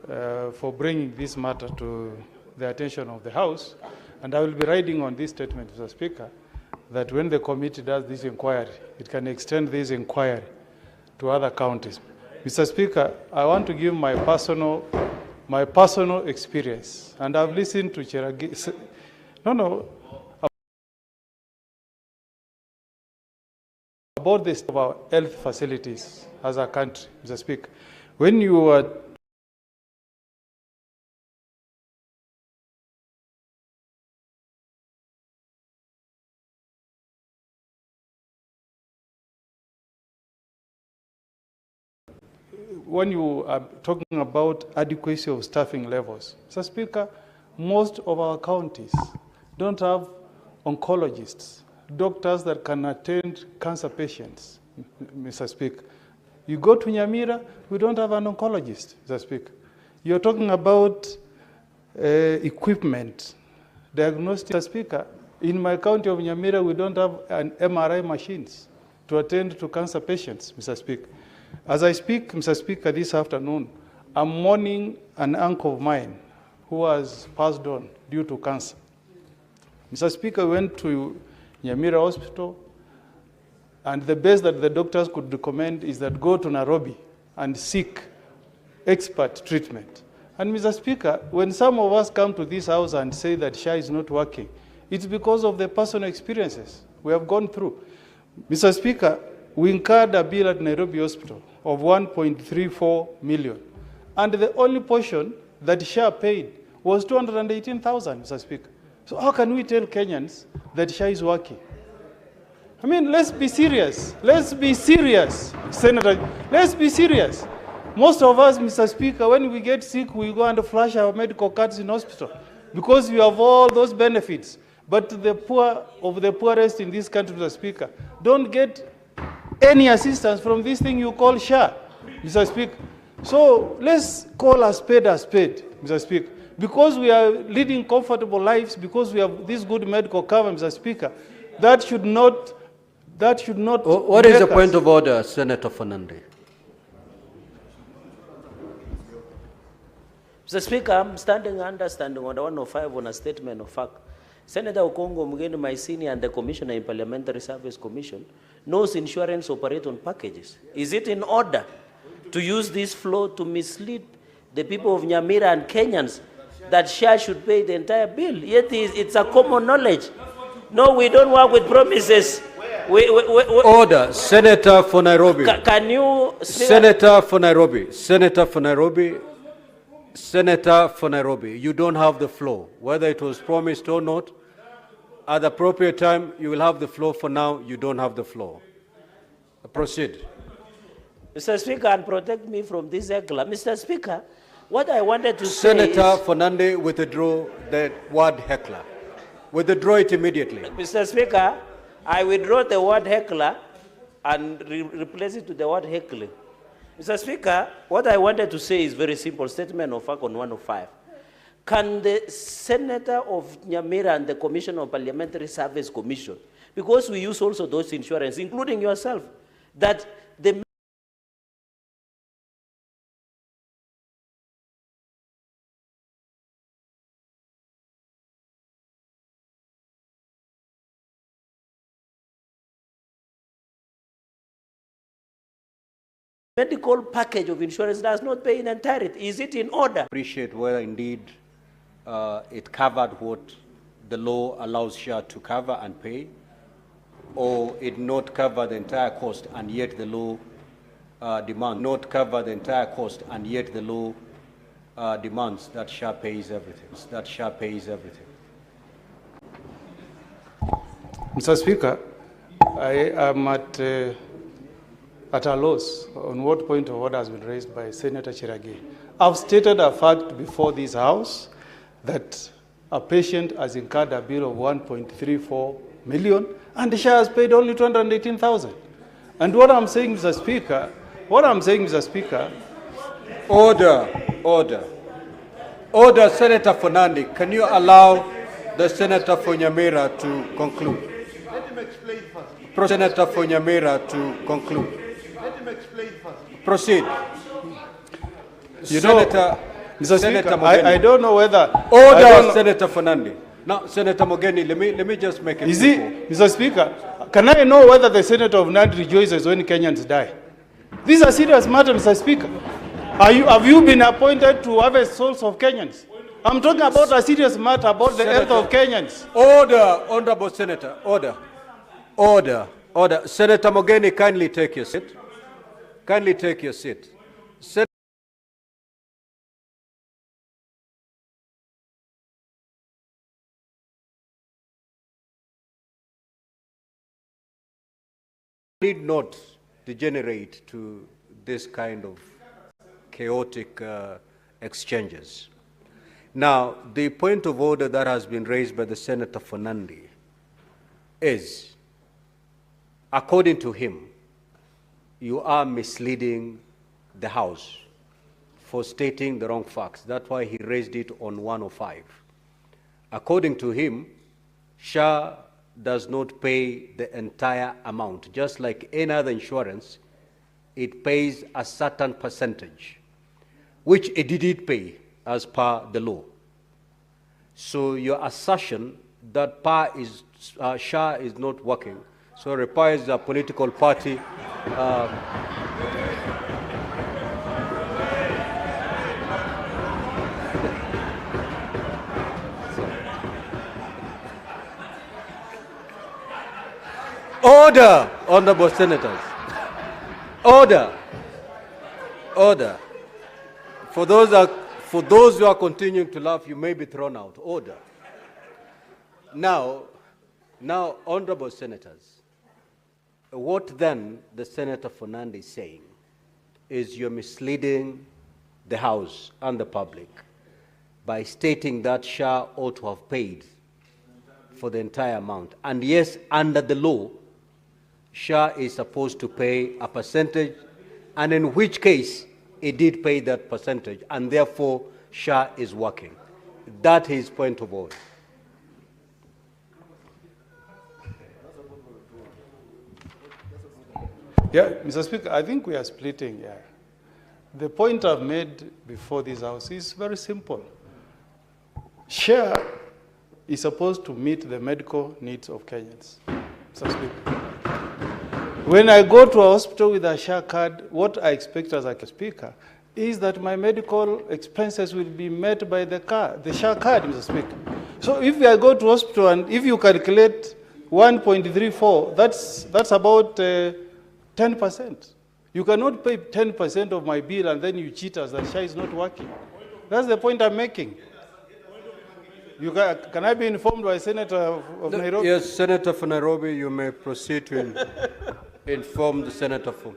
for bringing this matter to the attention of the House. And I will be riding on this statement, Mr. Speaker, that when the committee does this inquiry, it can extend this inquiry to other counties. Mr. Speaker, I want to give my personal experience, and I've listened to Cherargei. About this about health facilities as a country, Mr. Speaker. When you are talking about adequacy of staffing levels, Mr. Speaker, most of our counties don't have oncologists, doctors that can attend cancer patients, Mr. Speaker. You go to Nyamira, we don't have an oncologist, Mr. Speaker. You're talking about equipment, diagnostic, Mr. Speaker. In my county of Nyamira, we don't have an MRI machines to attend to cancer patients, Mr. Speaker. As I speak, Mr. Speaker, this afternoon, I'm mourning an uncle of mine who has passed on due to cancer. Mr. Speaker, we went to Nyamira Hospital, and the best that the doctors could recommend is that go to Nairobi and seek expert treatment. And Mr. Speaker, when some of us come to this house and say that SHA is not working, it's because of the personal experiences we have gone through. Mr. Speaker, we incurred a bill at Nairobi Hospital of 1.34 million. And the only portion that SHA paid was 218,000, Mr. Speaker. So how can we tell Kenyans that SHA is working? I mean, let's be serious. Let's be serious, Senator. Let's be serious. Most of us, Mr. Speaker, when we get sick, we go and flash our medical cards in hospital because we have all those benefits. But the poor of the poorest in this country, Mr. Speaker, don't get any assistance from this thing you call SHA, Mr. Speaker. So let's call a spade, Mr. Speaker. Because we are leading comfortable lives, because we have this good medical cover, Mr. Speaker, that should not. What is the point of order, Senator Fernandez? Mr. Speaker, I'm standing on order 105 on a statement of fact. Senator Okongo Omogeni, my senior, and the Commissioner in Parliamentary Service Commission knows insurance operate on packages. Is it in order to use this flow to mislead the people of Nyamira and Kenyans that SHA should pay the entire bill? Yet it's a common knowledge. No, we don't work with promises. Order. Senator for Nairobi. Can you... Senator for Nairobi. Senator for Nairobi. Senator for Nairobi. You don't have the floor. Whether it was promised or not, at the appropriate time, you will have the floor. For now, you don't have the floor. Proceed. Mr. Speaker, and protect me from this heckler. Mr. Speaker, what I wanted to Senator say is... Fernandez, withdraw the word heckler. Withdraw it immediately. Mr. Speaker, I withdraw the word heckler and replace it to the word heckling. Mr. Speaker, what I wanted to say is very simple. Statement of fact on 105. Can the Senator of Nyamira and the Commissioner of Parliamentary Service Commission, because we use also those insurance, including yourself, that the medical package of insurance does not pay in entirety? Is it in order? Appreciate whether indeed it covered what the law allows SHA to cover and pay, or it not cover the entire cost and yet the law demands not cover the entire cost and yet the law demands that SHA pays everything. That SHA pays everything. Mr. Speaker, I am at a loss on what point of order has been raised by Senator Cherargei. I've stated a fact before this House that a patient has incurred a bill of 1.34 million and the SHA has paid only 218,000. And what I'm saying, Mr. Speaker, Order, Senator Fernandez. Can you allow the Senator for Nyamira to conclude? Let him explain first. Senator for Nyamira to conclude. Let him explain first. Proceed. Mr. Senator Speaker, Mogeni. I don't know whether... Order, Senator Fernandi. Now, Senator Mogeni, let me just make it Is he, Mr. Speaker, can I know whether the Senator of Nandi rejoices when Kenyans die? These are serious matters, Mr. Speaker. Have you been appointed to harvest souls of Kenyans? I'm talking about a serious matter about the health of Kenyans. Order, Honorable Senator, order. Order, order. Senator Mogeni, kindly take your seat. Kindly take your seat. Need not degenerate to this kind of chaotic exchanges. Now, the point of order that has been raised by the Senator Fernandi is, according to him, you are misleading the House for stating the wrong facts. That's why he raised it on 105. According to him, SHA does not pay the entire amount. Just like any other insurance, it pays a certain percentage, which it did pay as per the law. So your assertion that SHA is not working, so requires a political party Order, Honorable Senators. Order. Order. For those who are continuing to laugh, you may be thrown out. Order. Now, Honorable Senators, what then the Senator Fernandi is saying is you're misleading the House and the public by stating that SHA ought to have paid for the entire amount. And yes, under the law, SHA is supposed to pay a percentage, and in which case it did pay that percentage, and therefore SHA is working. That is point of order. Yeah, Mr. Speaker, I think we are splitting here. The point I've made before this House is very simple. SHA is supposed to meet the medical needs of Kenyans, Mr. Speaker. When I go to a hospital with a SHA card, what I expect as a speaker is that my medical expenses will be met by the SHA card, Mr. Speaker. So if I go to hospital and if you calculate 1.34, that's about 10%. You cannot pay 10% of my bill and then you cheat us that SHA is not working. That's the point I'm making. Can I be informed by Senator of Nairobi? Yes, Senator for Nairobi, you may proceed to inform the Senator for...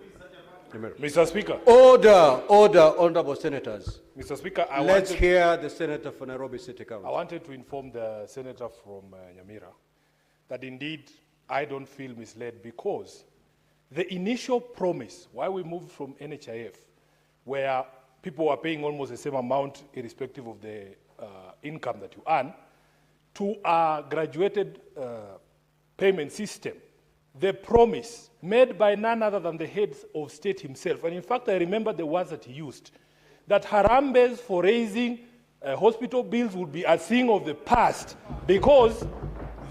Mr. Speaker. Order, Honorable Senators. Mr. Speaker, let's hear the Senator for Nairobi City Council. I wanted to inform the Senator from Nyamira that indeed I don't feel misled, because the initial promise, why we moved from NHIF, where people were paying almost the same amount irrespective of the income that you earn, to a graduated payment system, the promise made by none other than the head of state himself, and in fact I remember the words that he used, that Harambes for raising hospital bills would be a thing of the past, because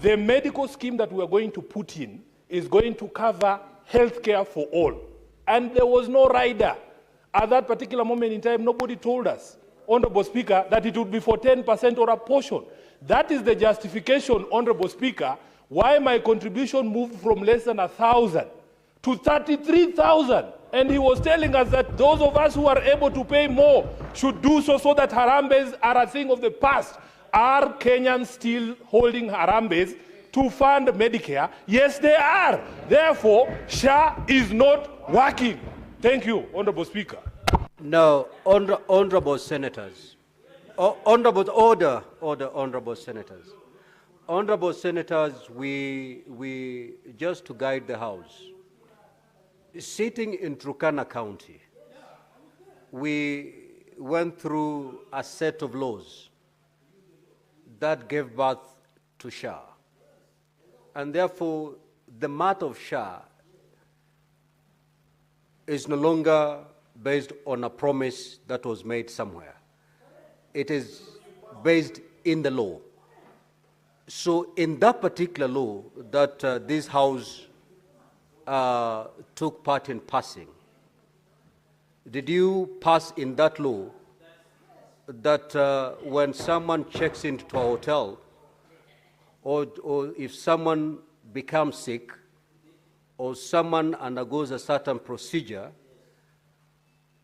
the medical scheme that we are going to put in is going to cover health care for all. And there was no rider. At that particular moment in time, nobody told us, Honorable Speaker, that it would be for 10% or a portion. That is the justification, Honorable Speaker, why my contribution moved from less than 1,000 to 33,000. And he was telling us that those of us who are able to pay more should do so, so that Harambes are a thing of the past. Are Kenyans still holding Harambes to fund Medicare? Yes, they are. Therefore, SHA is not working. Thank you, Honorable Speaker. Now, Honorable Senators. Order, Honorable Senators. Honorable Senators, we just to guide the House, sitting in Turkana County, we went through a set of laws that gave birth to SHA. And therefore, the matter of SHA is no longer based on a promise that was made somewhere. it is based in the law. So in that particular law that this House took part in passing, did you pass in that law that when someone checks into a hotel or if someone becomes sick or someone undergoes a certain procedure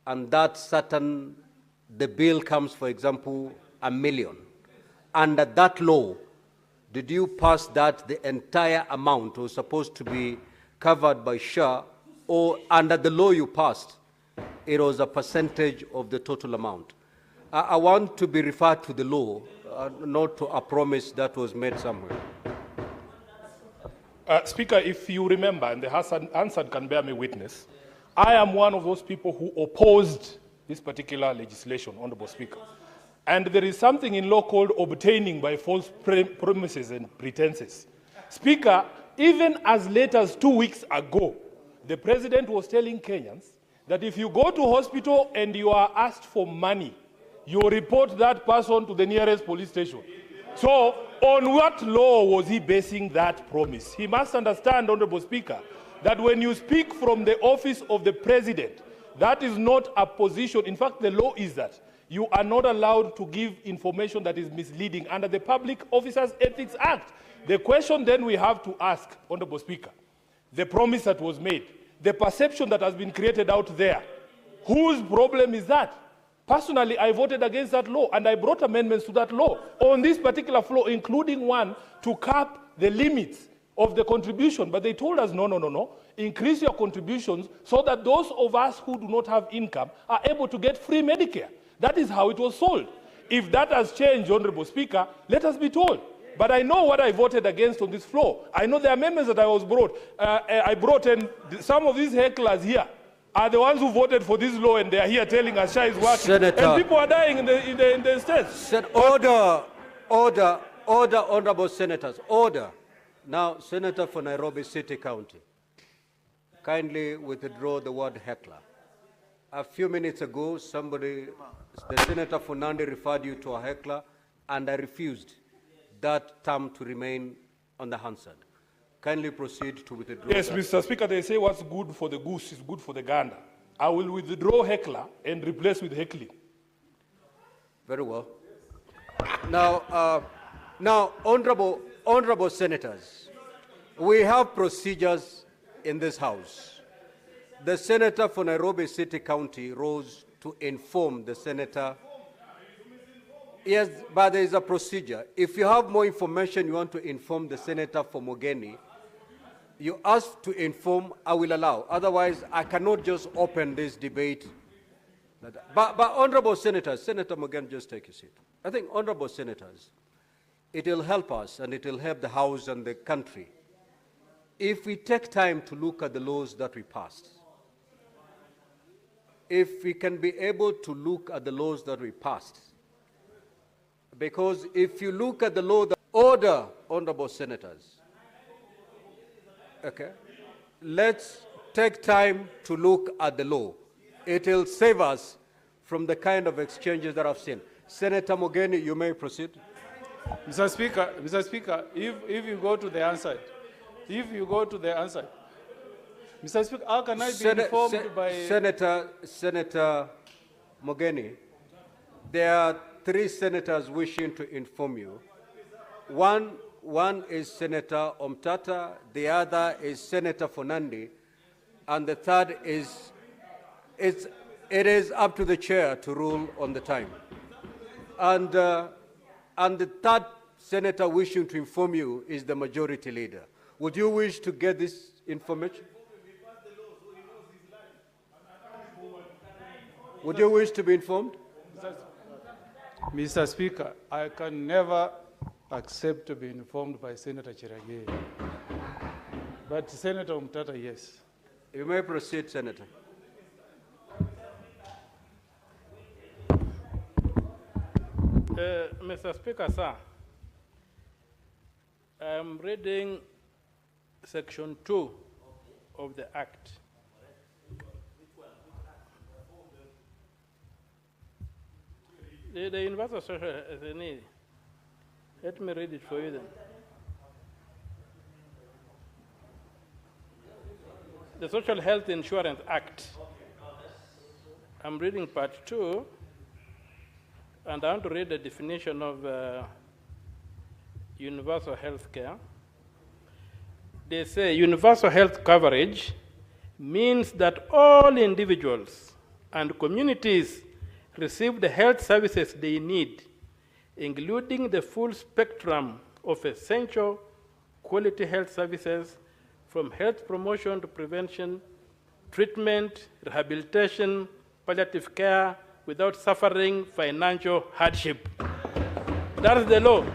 and the bill comes, for example, $1 million, under that law, did you pass that the entire amount was supposed to be covered by SHA, or under the law you passed, it was a percentage of the total amount? I want to be referred to the law, not to a promise that was made somewhere. Speaker, if you remember, and the answered can bear me witness, I am one of those people who opposed this particular legislation, Honorable Speaker. And there is something in law called obtaining by false promises and pretenses. Speaker, even as late as 2 weeks ago, the President was telling Kenyans that if you go to hospital and you are asked for money, you report that person to the nearest police station. So, on what law was he basing that promise? He must understand, Honorable Speaker, that when you speak from the office of the President, that is not a position. In fact, the law is that you are not allowed to give information that is misleading under the Public Officers Ethics Act. The question then we have to ask, Honorable Speaker, the promise that was made, the perception that has been created out there, whose problem is that? Personally, I voted against that law, and I brought amendments to that law on this particular floor, including one to cap the limits of the contribution. But they told us, no, increase your contributions so that those of us who do not have income are able to get free Medicare. That is how it was sold. If that has changed, Honorable Speaker, let us be told. But I know what I voted against on this floor. I know the amendments that I brought, and some of these hecklers here are the ones who voted for this law, and they are here telling us SHA is working. Senator, and people are dying in the states. Order, honorable senators, order. Now, Senator for Nairobi City County, kindly withdraw the word heckler. A few minutes ago, the Senator for Nandi referred you to a heckler, and I refused that term to remain unanswered. Kindly proceed to withdraw. Yes, Mr. Speaker, they say what's good for the goose is good for the gander. I will withdraw heckler and replace with heckling. Very well. Now, honorable senators, we have procedures in this House. The Senator for Nairobi City County rose to inform the Senator. Yes, but there is a procedure. If you have more information you want to inform the Senator for Omogeni, you ask to inform, I will allow. Otherwise, I cannot just open this debate. But honorable senators, Senator Omogeni, just take a seat. I think, honorable senators, it will help us and it will help the House and the country if we take time to look at the laws that we passed. If we can be able to look at the laws that we passed. Because if you look at the law, order, honorable senators. Okay. Let's take time to look at the law. It will save us from the kind of exchanges that I've seen. Senator Omogeni, you may proceed. Mr. Speaker, if you go to the answer, Mr. Speaker, how can I be informed by... Senator Omogeni, there are 3 senators wishing to inform you. One is Senator Omtata, the other is Senator Fonandi, and the third is, it is up to the chair to rule on the time. And the third senator wishing to inform you is the majority leader. Would you wish to get this information? Would you wish to be informed? Mr. Speaker, I can never accept to be informed by Senator Cherargei. But Senator Omtata, yes. You may proceed, Senator. Mr. Speaker, sir, I'm reading Section 2 of the Act. The universal social need. Let me read it for you then. The Social Health Insurance Act. I'm reading part 2, and I want to read the definition of universal health care. They say universal health coverage means that all individuals and communities receive the health services they need, including the full spectrum of essential quality health services, from health promotion to prevention, treatment, rehabilitation, palliative care, without suffering financial hardship. That's the law.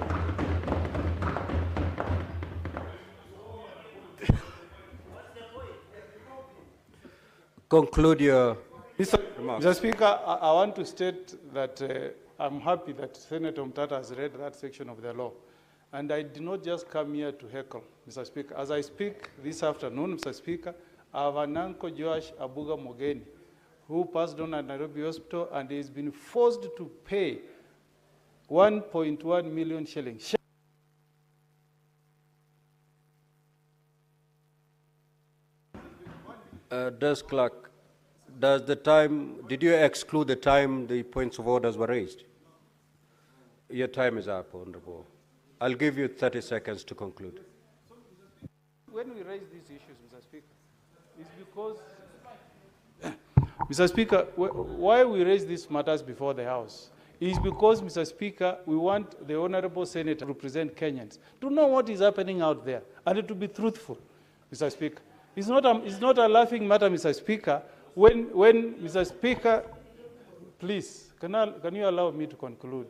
Conclude your remarks. Mr. Speaker, I want to state that I'm happy that Senator Mutata has read that section of the law. And I did not just come here to heckle, Mr. Speaker. As I speak this afternoon, Mr. Speaker, I have an uncle, Josh Abuga Mogeni, who passed on at Nairobi Hospital and has been forced to pay 1.1 million shillings. Desk clerk, did you exclude the time the points of orders were raised? Your time is up, Honorable. I'll give you 30 seconds to conclude. When we raise these issues, Mr. Speaker, it's because, Mr. Speaker, why we raise these matters before the House is because, Mr. Speaker, we want the Honorable Senator to represent Kenyans, to know what is happening out there, and to be truthful, Mr. Speaker. It's not a laughing matter, Mr. Speaker, when Mr. Speaker, please, can you allow me to conclude?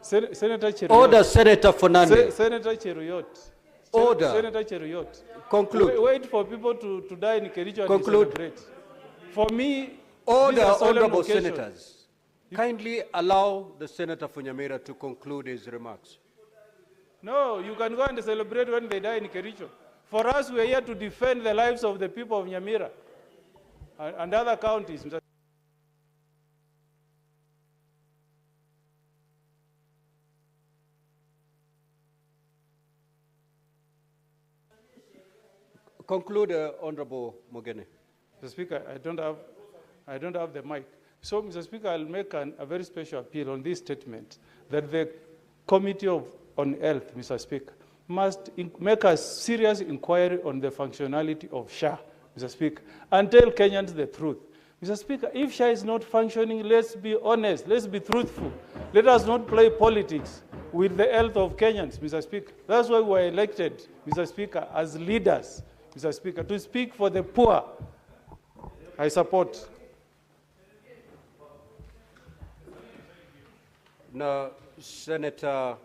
Senator Cheruyot. Order, Senator Fernandez. Senator Cheruyot. Order. Senator Cheruyot. Conclude. Wait for people to die in Kericho and conclude. Celebrate. For me, order, honorable senators. Kindly allow the Senator for Nyamira to conclude his remarks. No, you can go and celebrate when they die in Kericho. For us, we are here to defend the lives of the people of Nyamira and other counties. Conclude, Honorable Mogeni. Mr. Speaker, I don't have the mic. So, Mr. Speaker, I'll make a very special appeal on this statement that the Committee on Health, Mr. Speaker, must make a serious inquiry on the functionality of SHA, Mr. Speaker, and tell Kenyans the truth. Mr. Speaker, if SHA is not functioning, let's be honest, let's be truthful. Let us not play politics with the health of Kenyans, Mr. Speaker. That's why we were elected, Mr. Speaker, as leaders, Mr. Speaker, to speak for the poor. I support. Now, Senator